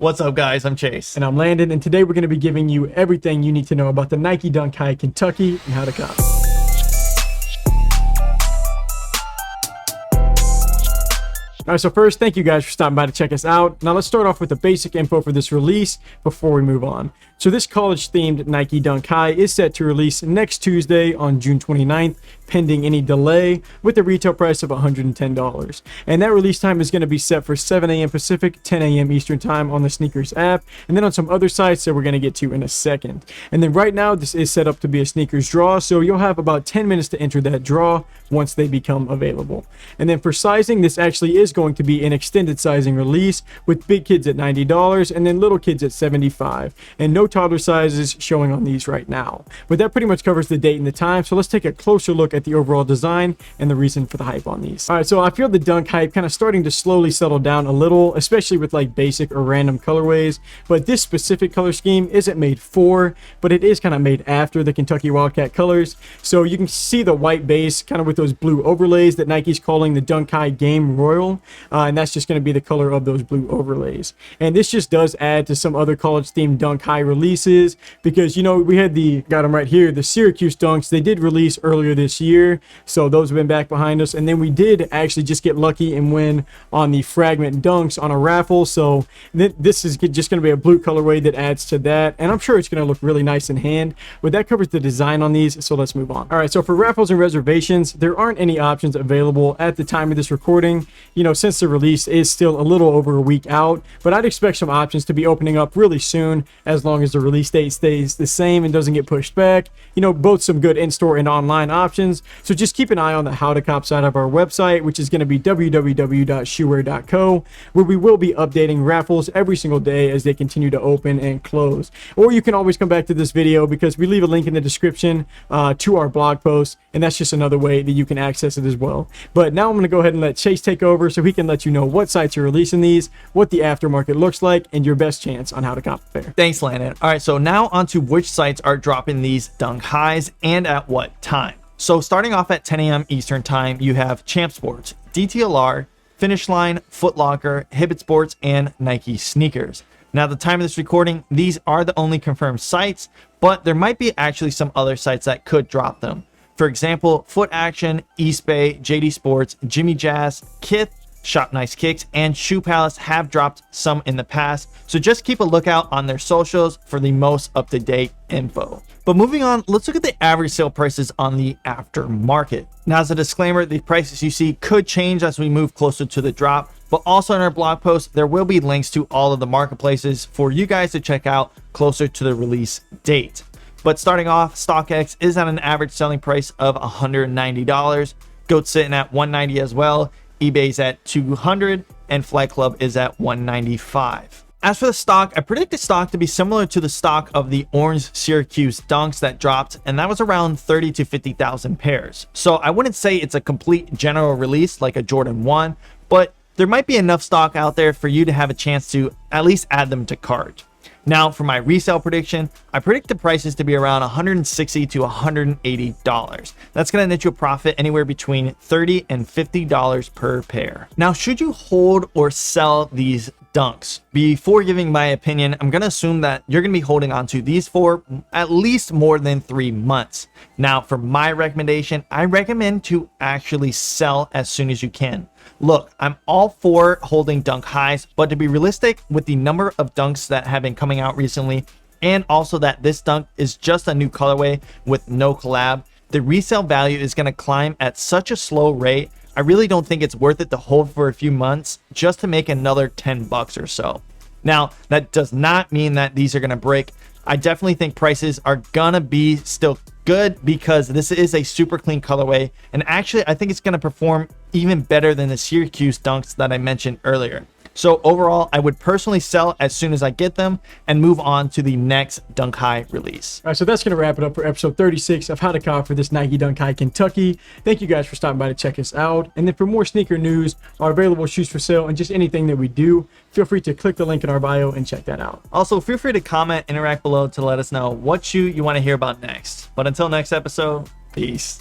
What's up, guys? I'm Chase. And I'm Landon, and today we're going to be giving you everything you need to know about the Nike Dunk High Kentucky and how to cop. All right, so first, thank you guys for stopping by to check us out. Now let's start off with the basic info for this release before we move on. So this college-themed Nike Dunk High is set to release next Tuesday on June 29th, pending any delay, with a retail price of $110. And that release time is going to be set for 7 a.m. Pacific, 10 a.m. Eastern time on the Sneakers app, and then on some other sites that we're going to get to in a second. And then right now, this is set up to be a Sneakers draw, so you'll have about 10 minutes to enter that draw once they become available. And then for sizing, this actually is going to be an extended sizing release with big kids at $90 and then little kids at $75, and no toddler sizes showing on these right now. But that pretty much covers the date and the time, so let's take a closer look at the overall design and the reason for the hype on these. All right, so I feel the Dunk hype kind of starting to slowly settle down a little, especially with like basic or random colorways, but this specific color scheme isn't made for, but it is kind of made after the Kentucky Wildcat colors. So you can see the white base kind of with those blue overlays that Nike's calling the Dunk High Game Royal, and that's just going to be the color of those blue overlays. And this just does add to some other college themed Dunk High releases, because you know we had got them right here, the Syracuse Dunks. They did release earlier this year, so those have been back behind us. And then we did actually just get lucky and win on the Fragment Dunks on a raffle, so this is just going to be a blue colorway that adds to that, and I'm sure it's going to look really nice in hand. But that covers the design on these, so let's move on. All right, so for raffles and reservations, there aren't any options available at the time of this recording, you know, since the release is still a little over a week out, but I'd expect some options to be opening up really soon, as long as the release date stays the same and doesn't get pushed back. You know, both some good in-store and online options, so just keep an eye on the How to Cop side of our website, which is going to be www.shoeware.co, where we will be updating raffles every single day as they continue to open and close. Or you can always come back to this video, because we leave a link in the description to our blog post, and that's just another way that you can access it as well. But now I'm going to go ahead and let Chase take over so he can let you know what sites are releasing these, what the aftermarket looks like, and your best chance on how to cop a pair. Thanks, Landon. All right, so now on to which sites are dropping these Dunk Highs and at what time. So starting off at 10 a.m. Eastern time, you have Champ Sports, DTLR, Finish Line, Foot Locker, Hibbett Sports, and Nike Sneakers. Now, at the time of this recording, these are the only confirmed sites, but there might be actually some other sites that could drop them. For example, Foot Action, East Bay, JD Sports, Jimmy Jazz, Kith, Shop Nice Kicks, and Shoe Palace have dropped some in the past, so just keep a lookout on their socials for the most up-to-date info. But moving on, let's look at the average sale prices on the aftermarket. Now, as a disclaimer, the prices you see could change as we move closer to the drop, but also in our blog post, there will be links to all of the marketplaces for you guys to check out closer to the release date. But starting off, StockX is at an average selling price of $190. GOAT's sitting at $190 as well. eBay's at $200, and Flight Club is at $195. As for the stock, I predict the stock to be similar to the stock of the orange Syracuse Dunks that dropped, and that was around 30 to 50,000 pairs. So I wouldn't say it's a complete general release like a Jordan 1, but there might be enough stock out there for you to have a chance to at least add them to cart. Now, for my resale prediction, I predict the prices to be around $160 to $180. That's going to net you a profit anywhere between $30 and $50 per pair. Now, should you hold or sell these Dunks? Before giving my opinion, I'm going to assume that you're going to be holding on to these for at least more than 3 months. Now, for my recommendation, I recommend to actually sell as soon as you can. Look, I'm all for holding Dunk Highs, but to be realistic with the number of Dunks that have been coming out recently, and also that this Dunk is just a new colorway with no collab, the resale value is going to climb at such a slow rate. I really don't think it's worth it to hold for a few months just to make another 10 bucks or so. Now, that does not mean that these are going to break. I definitely think prices are gonna be still good, because this is a super clean colorway, and actually I think it's going to perform even better than the Syracuse Dunks that I mentioned earlier. So overall, I would personally sell as soon as I get them and move on to the next Dunk High release. All right, so that's going to wrap it up for episode 36 of How to Cop for this Nike Dunk High Kentucky. Thank you guys for stopping by to check us out. And then for more sneaker news, our available shoes for sale, and just anything that we do, feel free to click the link in our bio and check that out. Also, feel free to comment, interact below to let us know what shoe you want to hear about next. But until next episode, peace.